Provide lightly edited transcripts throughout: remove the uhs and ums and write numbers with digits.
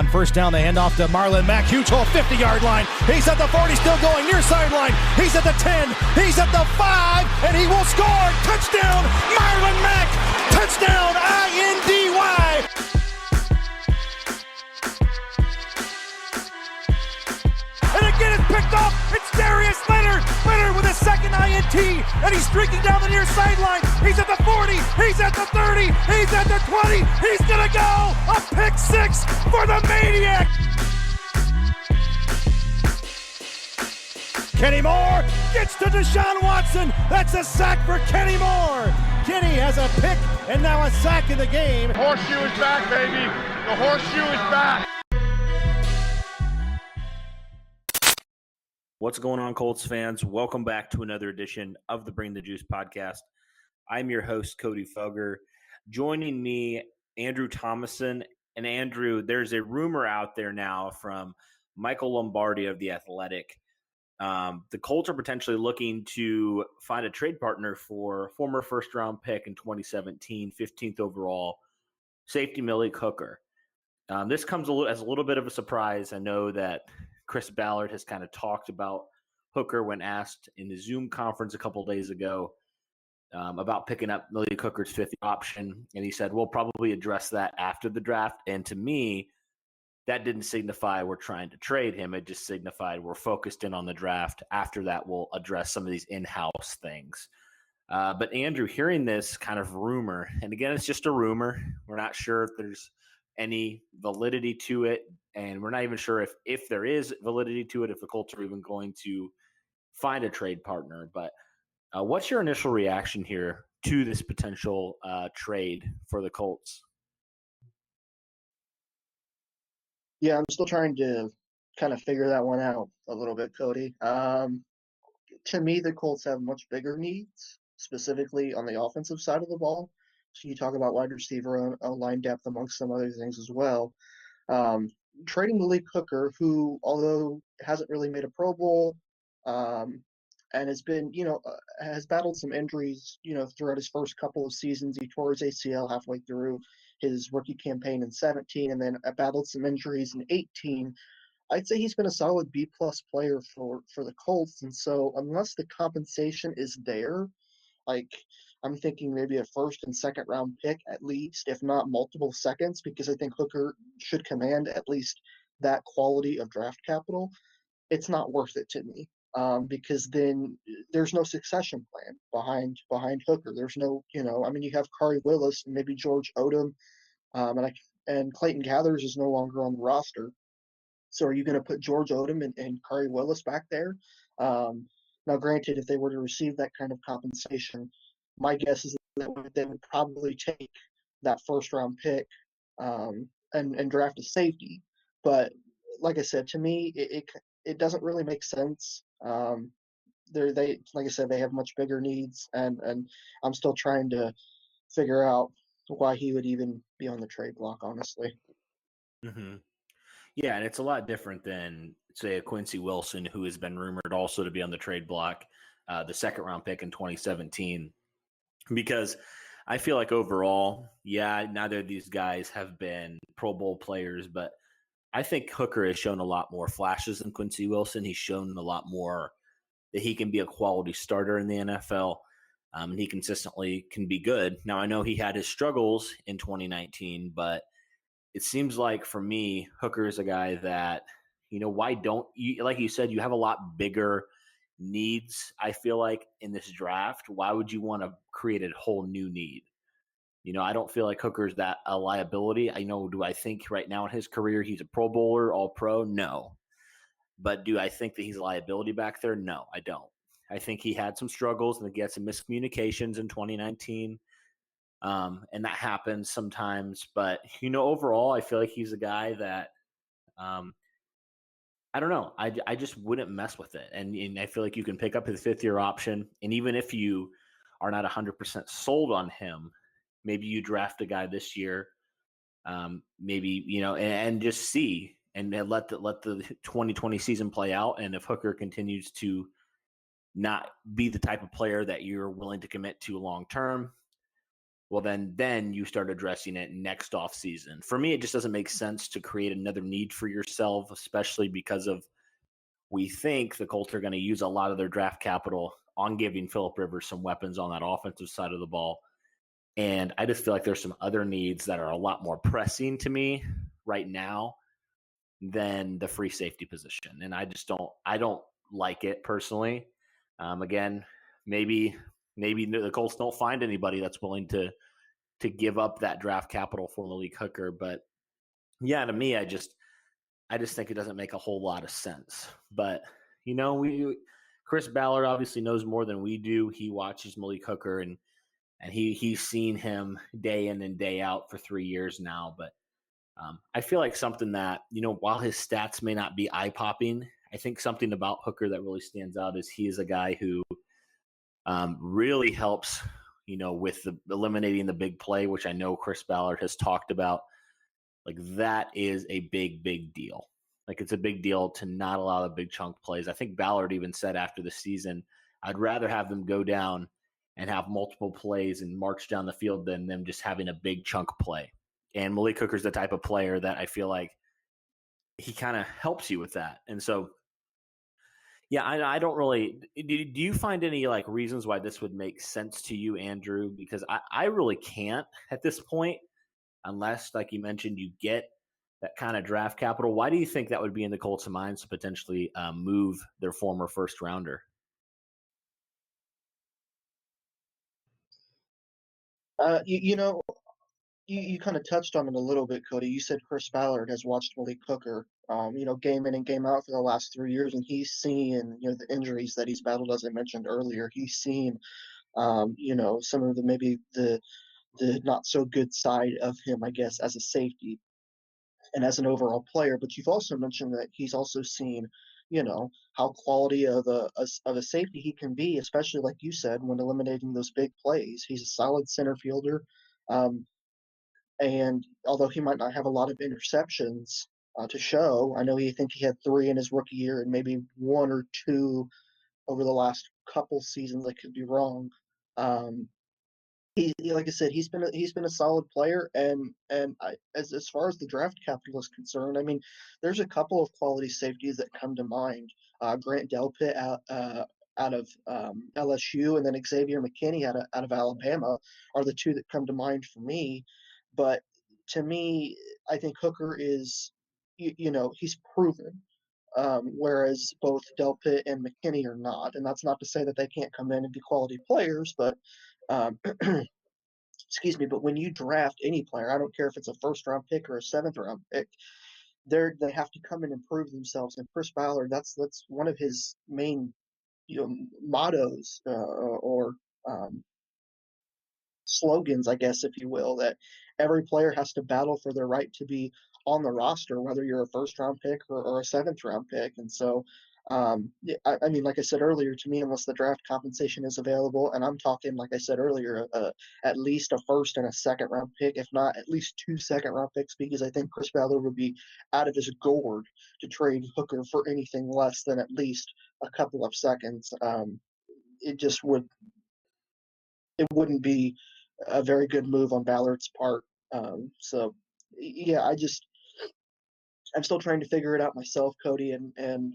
on first down. They hand off to Marlon Mack. Huge hole, 50-yard line. He's at the 40, still going near sideline. He's at the 10. He's at the 5, and he will score. Touchdown, Marlon Mack. Touchdown, I-N-D-Y. And again, it's picked off. It's Darius Leonard. Leonard with a second INT, and he's streaking down the near sideline. He's at the 40. He's at the 30. He's at the 20. He's going to go. A pick six for the Maniac. Kenny Moore gets to Deshaun Watson. That's a sack for Kenny Moore. Kenny has a pick and now a sack in the game. Horseshoe is back, baby. The horseshoe is back. What's going on, Colts fans? Welcome back to another edition of the Bring the Juice podcast. I'm your host, Cody Fogger. Joining me, Andrew Thomason. And Andrew, there's a rumor out there now from Michael Lombardi of The Athletic. The Colts are potentially looking to find a trade partner for former first-round pick in 2017, 15th overall, safety Malik Hooker. This comes as a little bit of a surprise. I know that Chris Ballard has kind of talked about Hooker when asked in the Zoom conference a couple days ago about picking up Malik Hooker's fifth option. And he said, we'll probably address that after the draft. And to me, that didn't signify we're trying to trade him. It just signified we're focused in on the draft. After that, we'll address some of these in-house things. But Andrew, hearing this kind of rumor, and again, it's just a rumor. We're not sure if there's any validity to it. And we're not even sure if there is validity to it, if the Colts are even going to find a trade partner. But what's your initial reaction here to this potential trade for the Colts? Yeah, I'm still trying to kind of figure that one out a little bit, Cody. To me, the Colts have much bigger needs, specifically on the offensive side of the ball. So you talk about wide receiver, line depth, amongst some other things as well. Trading Malik Hooker, who, although hasn't really made a Pro Bowl, and has been, has battled some injuries, throughout his first couple of seasons. He tore his ACL halfway through his rookie campaign in 17, and then battled some injuries in 18. I'd say he's been a solid B-plus player for the Colts. And so unless the compensation is there, like I'm thinking maybe a first and second round pick at least, if not multiple seconds, because I think Hooker should command at least that quality of draft capital. It's not worth it to me, because then there's no succession plan behind Hooker. There's no, you have Kari Willis and maybe George Odom, and Clayton Gathers is no longer on the roster. So are you going to put George Odom and Kari Willis back there? Now, granted, if they were to receive that kind of compensation, my guess is that they would probably take that first-round pick and draft a safety. But like I said, to me, it doesn't really make sense. Like I said, they have much bigger needs, and I'm still trying to figure out why he would even be on the trade block, honestly. Mm-hmm. Yeah, and it's a lot different than, say, a Quincy Wilson, who has been rumored also to be on the trade block, the second-round pick in 2017. Because I feel like overall, neither of these guys have been Pro Bowl players, but I think Hooker has shown a lot more flashes than Quincy Wilson. He's shown a lot more that he can be a quality starter in the NFL, and he consistently can be good. Now, I know he had his struggles in 2019, but it seems like for me, Hooker is a guy that, why don't you, like you said, you have a lot bigger needs, I feel like, in this draft. Why would you want to create a whole new need? I don't feel like Hooker's that a liability. Do I think right now in his career he's a Pro Bowler, all pro? No. But do I think that he's a liability back there? No, I don't. I think he had some struggles and he had some miscommunications in 2019. And that happens sometimes. But, overall, I feel like he's a guy that I don't know. I just wouldn't mess with it. And I feel like you can pick up his fifth-year option. And even if you are not 100% sold on him, maybe you draft a guy this year, maybe, and just see and let the 2020 season play out. And if Hooker continues to not be the type of player that you're willing to commit to long term, well, then you start addressing it next off season. For me, it just doesn't make sense to create another need for yourself, especially because of we think the Colts are going to use a lot of their draft capital on giving Phillip Rivers some weapons on that offensive side of the ball. And I just feel like there's some other needs that are a lot more pressing to me right now than the free safety position. And I don't like it personally. Again, maybe the Colts don't find anybody that's willing to give up that draft capital for Malik Hooker. But yeah, to me, I just think it doesn't make a whole lot of sense. But Chris Ballard obviously knows more than we do. He watches Malik Hooker and he's seen him day in and day out for 3 years now. But I feel like something that, while his stats may not be eye-popping, I think something about Hooker that really stands out is he is a guy who really helps, with eliminating the big play, which I know Chris Ballard has talked about. Like, that is a big, big deal. Like, it's a big deal to not allow the big chunk plays. I think Ballard even said after the season, I'd rather have them go down and have multiple plays and march down the field than them just having a big chunk play. And Malik Hooker's the type of player that I feel like he kind of helps you with that. And so, yeah, I don't really – do you find any, reasons why this would make sense to you, Andrew? Because I really can't at this point unless, like you mentioned, you get that kind of draft capital. Why do you think that would be in the Colts' minds to potentially move their former first-rounder? You kind of touched on it a little bit, Cody. You said Chris Ballard has watched Malik Hooker, game in and game out for the last 3 years, and he's seen, the injuries that he's battled, as I mentioned earlier. He's seen, some of the not so good side of him, I guess, as a safety and as an overall player. But you've also mentioned that he's also seen, how quality of a safety he can be, especially like you said, when eliminating those big plays. He's a solid center fielder. And although he might not have a lot of interceptions to show, I know he had 3 in his rookie year and maybe 1 or 2 over the last couple seasons. I could be wrong. Like I said, he's been a solid player, and as far as the draft capital is concerned, I mean, there's a couple of quality safeties that come to mind. Grant Delpit out of LSU, and then Xavier McKinney out of Alabama are the 2 that come to mind for me. But to me, I think Hooker is, he's proven, whereas both Delpit and McKinney are not. And that's not to say that they can't come in and be quality players, but excuse me, but when you draft any player, I don't care if it's a first-round pick or a seventh-round pick, they have to come in and prove themselves. And Chris Ballard, that's one of his main, mottos or slogans, I guess, if you will, that every player has to battle for their right to be on the roster, whether you're a first-round pick or a seventh-round pick. And so, I mean, like I said earlier, to me, unless the draft compensation is available, and I'm talking, like I said earlier, at least a first and a second-round pick, if not at least 2 second-round picks, because I think Chris Ballard would be out of his gourd to trade Hooker for anything less than at least a couple of seconds. It wouldn't be a very good move on Ballard's part. So, yeah, I'm still trying to figure it out myself, Cody. And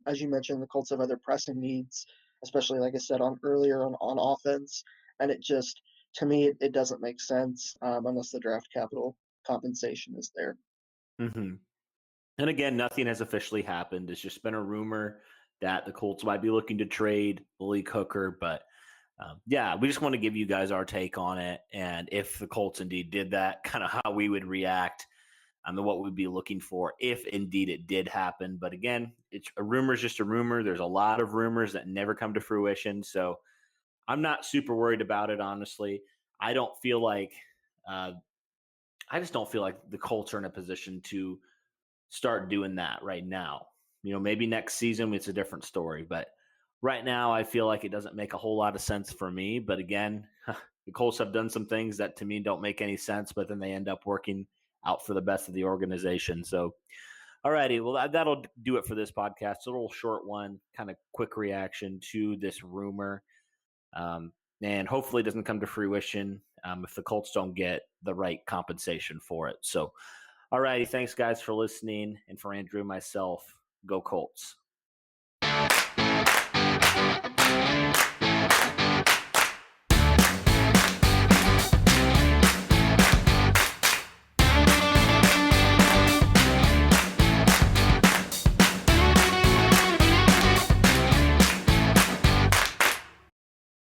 as you mentioned, the Colts have other pressing needs, especially, like I said, earlier on offense. And to me, it doesn't make sense unless the draft capital compensation is there. Mm-hmm. And again, nothing has officially happened. It's just been a rumor that the Colts might be looking to trade Malik Hooker, but yeah, we just want to give you guys our take on it. And if the Colts indeed did that, kind of how we would react and what we'd be looking for if indeed it did happen. But again, a rumor is just a rumor. There's a lot of rumors that never come to fruition. So I'm not super worried about it, honestly. I just don't feel like the Colts are in a position to start doing that right now. Maybe next season it's a different story, but right now, I feel like it doesn't make a whole lot of sense for me. But again, the Colts have done some things that to me don't make any sense, but then they end up working out for the best of the organization. So, all righty. Well, that'll do it for this podcast. A little short one, kind of quick reaction to this rumor. and hopefully it doesn't come to fruition if the Colts don't get the right compensation for it. So, all righty. Thanks, guys, for listening. And for Andrew and myself, go Colts.